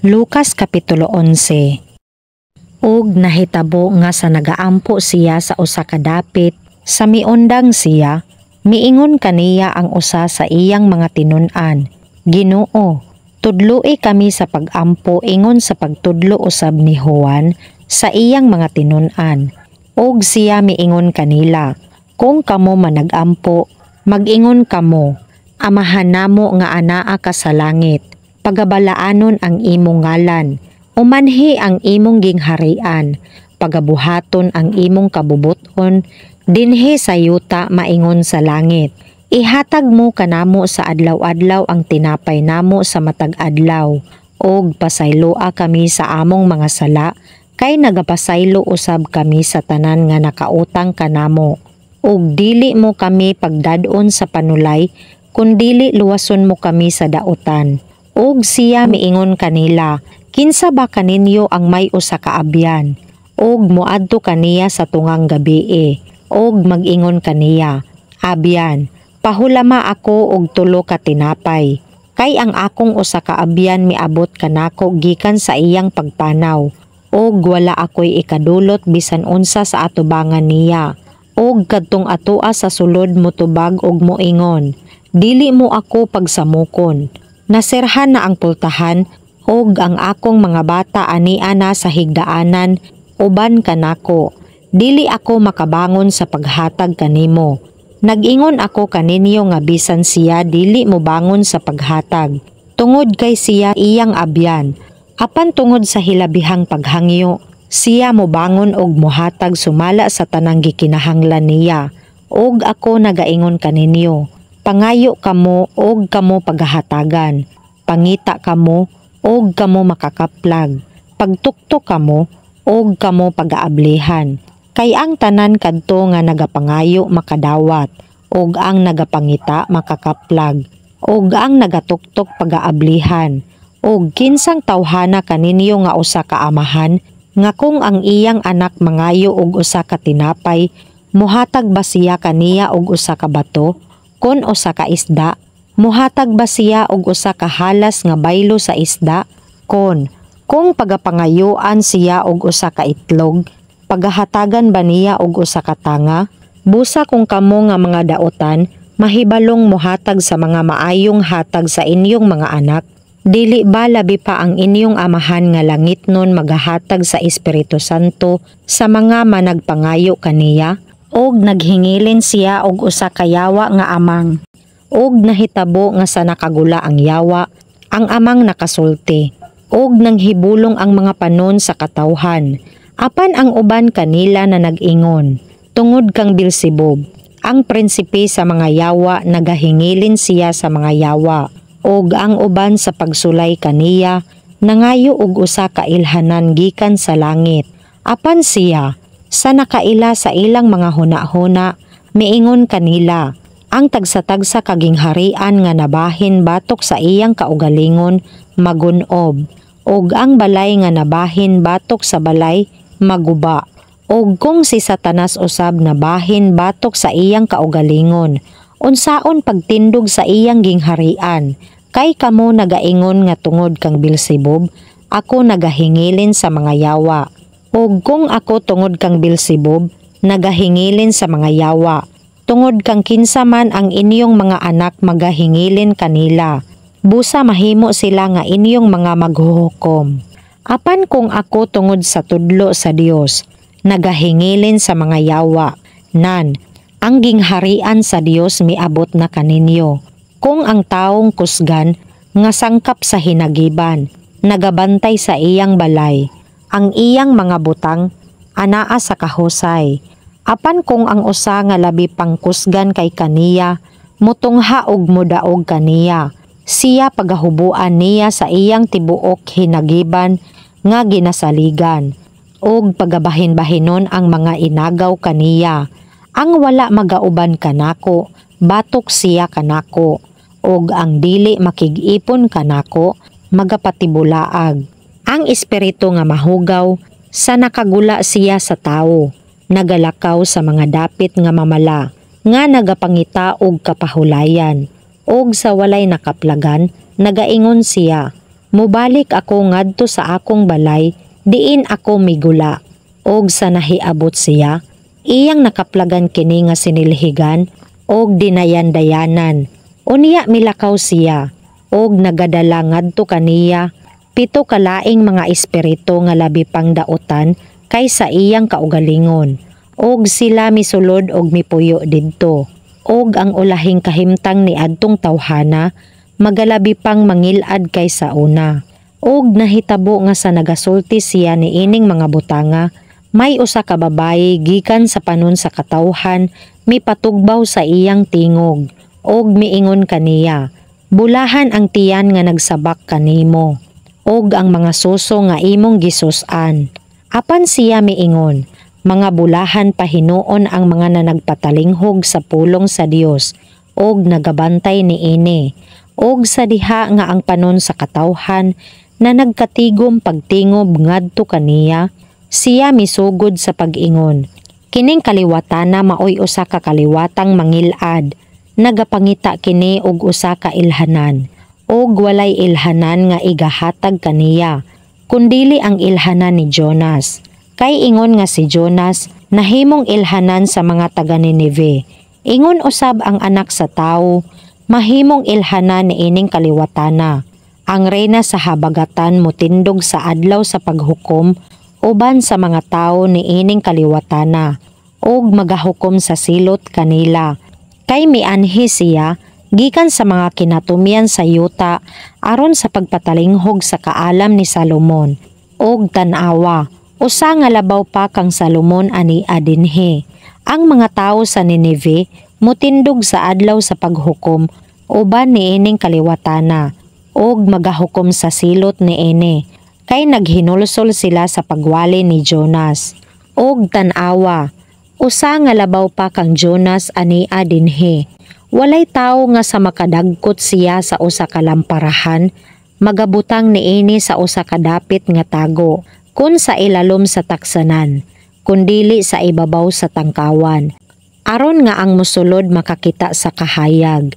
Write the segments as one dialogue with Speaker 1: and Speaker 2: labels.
Speaker 1: Lucas Kapitulo 11. Ug nahitabo nga sa nagaampo siya sa usa ka dapit, sa miundang siya, miingon kaniya ang usa sa iyang mga tinun-an, Ginoo, tudloi kami sa pag-ampo ingon sa pagtudlo usab ni Juan sa iyang mga tinun-an. Ug siya miingon kanila, kung kamo manag-ampo, mag-ingon kamo, Amahan namo nga anaa ka sa langit, pagabalaanon ang imong ngalan, umanhi ang imong gingharian, pagabuhaton ang imong kabubuton, dinhi sa yuta maingon sa langit. Ihatag mo kanamo sa adlaw-adlaw ang tinapay namo sa matag adlaw, og pasayloa kami sa among mga sala, kay nagapasaylo usab kami sa tanan nga nakautang kanamo. Og dili mo kami pagdadon sa panulay, kundili luwason mo kami sa dautan. Og siya miingon kanila, kinsa ba kaninyo ang may usa ka abyan? Og moadto kaniya sa tungang gabii, og mag-ingon kaniya, Abyan, pahulama ako og 3 ka tinapay. Kay ang akong usa ka abyan miabot kanako gikan sa iyang pagpanaw, og wala ako'y ikadulot bisan unsa sa atubangan niya. Og kadtong atoa sa sulod mo tubag og moingon, dili mo ako pagsamukon. Naserhan na ang pultahan, og ang akong mga bata ania na sa higdaanan, uban kanako. Dili ako makabangon sa paghatag kanimo. Nag-ingon ako kaninyo nga bisan siya dili mo bangon sa paghatag. Tungod kay siya iyang abyan. Apan tungod sa hilabihang paghangyo, siya mo bangon og mohatag sumala sa tanang gikinahanglan niya. Og ako nagaingon kaninyo, pangayo kamo og kamo paghahatagan, pangita kamo og kamo makakaplag, pagtuktok kamo og kamo pagaablihan. Kay ang tanan kadto nga nagapangayo makadawat, og ang nagapangita makakaplag, og ang nagatuktok pagaablihan. Og kinsang tawhana kaninyo nga usa ka amahan, nga kung ang iyang anak mangayo og usa ka tinapay, muhatag ba siya kaniya og usa ka bato? Kon usa ka isda, muhatag ba siya og usa ka halas nga baylo sa isda? Kung pagapangayuan siya og usa ka itlog, paghahatagan ba niya og usa ka tanga? Busa kung kamo nga mga daotan, mahibalong muhatag sa mga maayong hatag sa inyong mga anak. Dili ba labi pa ang inyong amahan nga langit nun magahatag sa Espiritu Santo sa mga managpangayo kaniya? Og naghingilin siya og usa ka yawa nga amang. Og nahitabo nga sa nakagula ang yawa, ang amang nakasulti. Og nanghibulong ang mga panon sa katawhan. Apan ang uban kanila na nag-ingon, tungod kang Beelzebub, ang prinsipe sa mga yawa, nagahingilin siya sa mga yawa. Og ang uban sa pagsulay kaniya, nangayo og usa ka ilhanan gikan sa langit. Apan siya, sa nakaila sa ilang mga huna-huna, miingon kanila, ang tagsa-tagsa kagingharian nga nabahin batok sa iyang kaugalingon, magunob. Og ang balay nga nabahin batok sa balay, maguba. Og kung si Satanas usab nabahin batok sa iyang kaugalingon, unsaon pagtindog sa iyang gingharian? Kay kamo nagaingon nga tungod kang Beelzebub, ako nagahingilin sa mga yawa. Og kung ako tungod kang Beelzebub, nagahingilin sa mga yawa. Tungod kang kinsa man ang inyong mga anak magahingilin kanila. Busa mahimo sila nga inyong mga maghuhukom. Apan kung ako tungod sa tudlo sa Dios, nagahingilin sa mga yawa. Nan, ang gingharian sa Dios miabot na kaninyo. Kung ang taong kusgan nga sangkap sa hinagiban, nagabantay sa iyang balay, ang iyang mga butang anaa sa kahusay. Apan kung ang usa nga labi pang kusgan kay kaniya, mutungha og mudaog kaniya, siya pagahubuan niya sa iyang tibuok hinagiban nga ginasaligan, og pagabahin-bahinon ang mga inagaw kaniya. Ang wala magauban kanako, batok siya kanako, og ang dili makig-ipon kanako, magapatibulaag. Ang espiritu nga mahugaw, sa nakagula siya sa tao, nagalakaw sa mga dapit nga mamala, nga nagapangita og kapahulayan, og sa walay nakaplagan, nagaingon siya, Mubalik ako ngadto sa akong balay, diin ako migula. Og sa nahiabot siya, iyang nakaplagan kini nga sinilhigan, og dinayan-dayanan. Unya milakaw siya, og nagadala ngadto kaniya, 7 kalaing mga espiritu nga labi pang dautan kaysa iyang kaugalingon. Og sila misulod og mipuyo didto. Og ang ulahing kahimtang ni adtong tawhana, magalabi pang mangilad kaysa una. Og nahitabo nga sa nagasulti siya ni ining mga butanga, may usa ka babayi gikan sa panon sa katawhan, mipatugbaw sa iyang tingog. Og miingon kaniya, bulahan ang tiyan nga nagsabak kanimo, og ang mga suso nga imong gisus-an. Apan siya miingon, mga bulahan pahinuon ang mga nanagpatalinghog sa pulong sa Dios, og nagabantay ni ini. Og sa diha nga ang panon sa katawhan na nagkatigom pagtingob ngadto kaniya, siya misugod sa pag-ingon. Kining kaliwatana maoy usa ka kaliwatang mangilad, nagapangita kini og usa ka ilhanan, og walay ilhanan nga igahatag kaniya, kundili ang ilhanan ni Jonas. Kay ingon nga si Jonas nahimong ilhanan sa mga taga Ninive. Ingon usab ang anak sa tao, mahimong ilhanan ni ining kaliwatana. Ang reyna sa habagatan motindog sa adlaw sa paghukom uban sa mga tao ni ining kaliwatana, og magahukom sa silot kanila. Kay mianhi siya gikan sa mga kinatumian sa yuta aron sa pagpatalinghog sa kaalam ni Salomon. Og tan-awa, usa nga labaw pa kang Salomon ani adinhi. Ang mga tao sa Ninive motindog sa adlaw sa paghukom uban ni ining kaliwatana, og magahukom sa silot ni ini. Kay naghinulsol sila sa pagwali ni Jonas. Og tan-awa, usa nga labaw pa kang Jonas ani adinhi. Walay tawo nga sa makadagkot siya sa usa ka lamparahan, magabutang niini sa usa ka dapit nga tago, kun sa ilalom sa taksanan, kundili sa ibabaw sa tangkawan, aron nga ang mosulod makakita sa kahayag.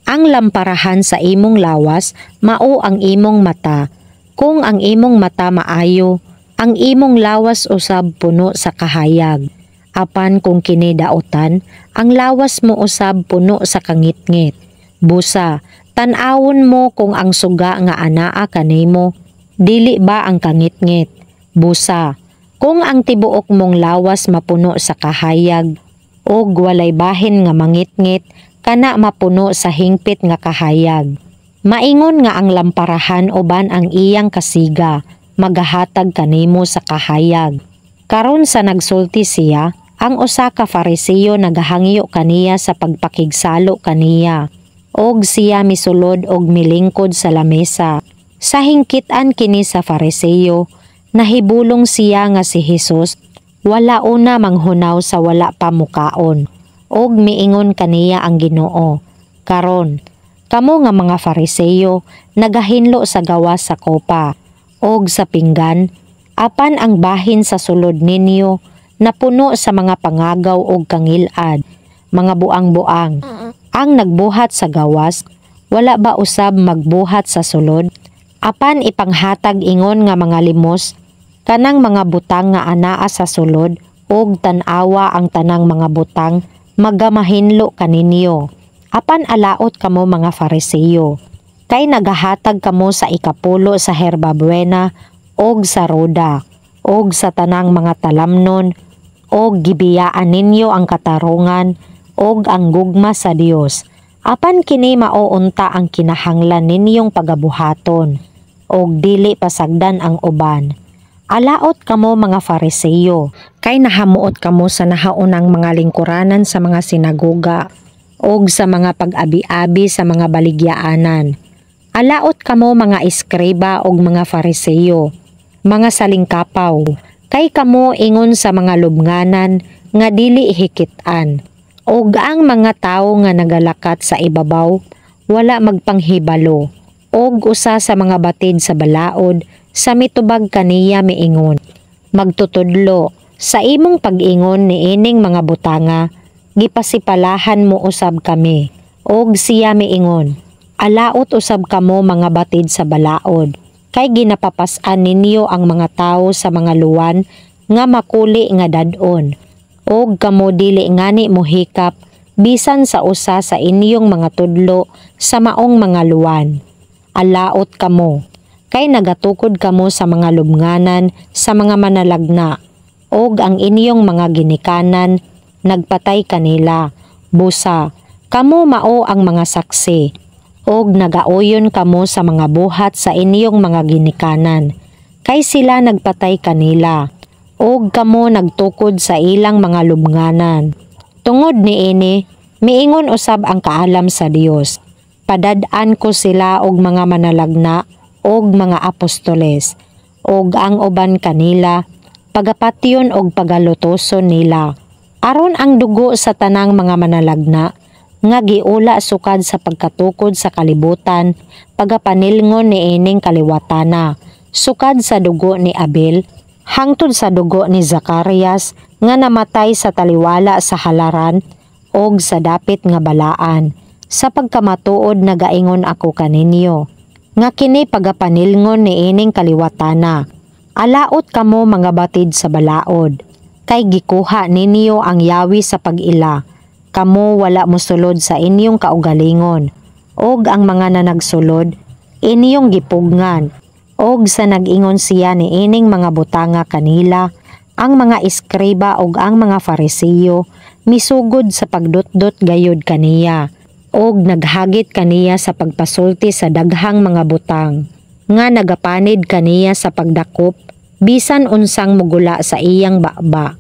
Speaker 1: Ang lamparahan sa imong lawas mao ang imong mata. Kung ang imong mata maayo, ang imong lawas usab puno sa kahayag. Apan kung kini daotan, ang lawas mo usab puno sa kangitngit. Busa, tan-awon mo kung ang suga nga anaa kanimo, dili ba ang kangitngit. Busa, kung ang tibuok mong lawas mapuno sa kahayag, og walay bahin nga mangitngit, kana mapuno sa hingpit nga kahayag. Maingon nga ang lamparahan uban ang iyang kasiga, magahatag kanimo sa kahayag. Karon sa nagsulti siya, ang usa ka Fariseo nagahangyo kaniya sa pagpakigsalo kaniya, og siya misulod og milingkod sa lamesa. Sa hingkit-an kini sa Fariseo, nahibulong siya nga si Jesus wala una manghunaw sa wala pa mukaon, og miingon kaniya ang Ginoo, karon kamo nga mga Fariseo nagahinlo sa gawas sa kopa og sa pinggan, apan ang bahin sa sulod ninyo napuno sa mga pangagaw og kangilad, mga buang-buang. Ang nagbuhat sa gawas, wala ba usab magbuhat sa sulod? Apan ipanghatag ingon nga mga limos, kanang mga butang nga anaa sa sulod, og tan-awa ang tanang mga butang, magamahinlo kaninyo. Apan alaot kamo mga Fariseo, kay nagahatag kamo sa ikapulo sa herbabuena, og sa roda, og sa tanang mga talamnon, og gibiyaan ninyo ang katarungan, og ang gugma sa Dios. Apan kini mauunta ang kinahanglan ninyong pagabuhaton, og dili pasagdan ang uban. Alaot kamo mga Fariseo, kay nahamuot kamo sa nahaunang mga lingkuranan sa mga sinagoga, og sa mga pag-abi-abi sa mga baligyaanan. Alaot kamo mga eskriba og mga Fariseo, mga salingkapaw, kay kamo ingon sa mga lubnganan nga dili hikit-an, og ang mga tawo nga nagalakat sa ibabaw wala magpanghibalo, og usa sa mga batid sa balaod sa mitubag kaniya miingon, magtutudlo sa imong pag-ingon ni ining mga butanga, gipasipalahan mo usab kami. Og siya miingon, alaot usab kamo mga batid sa balaod, kay ginapapas-an ninyo ang mga tawo sa mga luwan nga makuli nga dadon, og kamo dili ngani mohikap bisan sa usa sa inyong mga tudlo sa maong mga luwan. Alaot kamo, kay nagatukod kamo sa mga lubnganan sa mga manalagna, og ang inyong mga ginikanan nagpatay kanila. Busa, kamo mao ang mga saksi, og nagauyon kamo sa mga buhat sa inyong mga ginikanan, kay sila nagpatay kanila, og kamo nagtukod sa ilang mga lubnganan. Tungod niini, miingon usab ang kaalam sa Dios. Padad-an ko sila og mga manalagna og mga apostoles, og ang uban kanila pagapatyon og pagalutoson nila. Aron ang dugo sa tanang mga manalagna nga giula sukad sa pagkatukod sa kalibutan, pagapanilngon ni ining kaliwatana, sukad sa dugo ni Abel, hangtod sa dugo ni Zacarias nga namatay sa taliwala sa halaran og sa dapit nga balaan. Sa pagkamatuod nagaingon ako kaninyo, nga kini pagapanilngon ni ining kaliwatana. Alaot kamo mga batid sa balaod, kay gikuha ninyo ang yawi sa pag-ila. Kamo wala mosulod sa inyong kaugalingon, og ang mga nanagsulod, inyong gipugngan. Og sa nag-ingon siya ni ining mga butanga kanila, ang mga eskriba og ang mga farisiyo, misugod sa pagdutdot gayud kaniya, og naghagit kaniya sa pagpasulti sa daghang mga butang, nga nagapanid kaniya sa pagdakop, bisan unsang mugula sa iyang baba.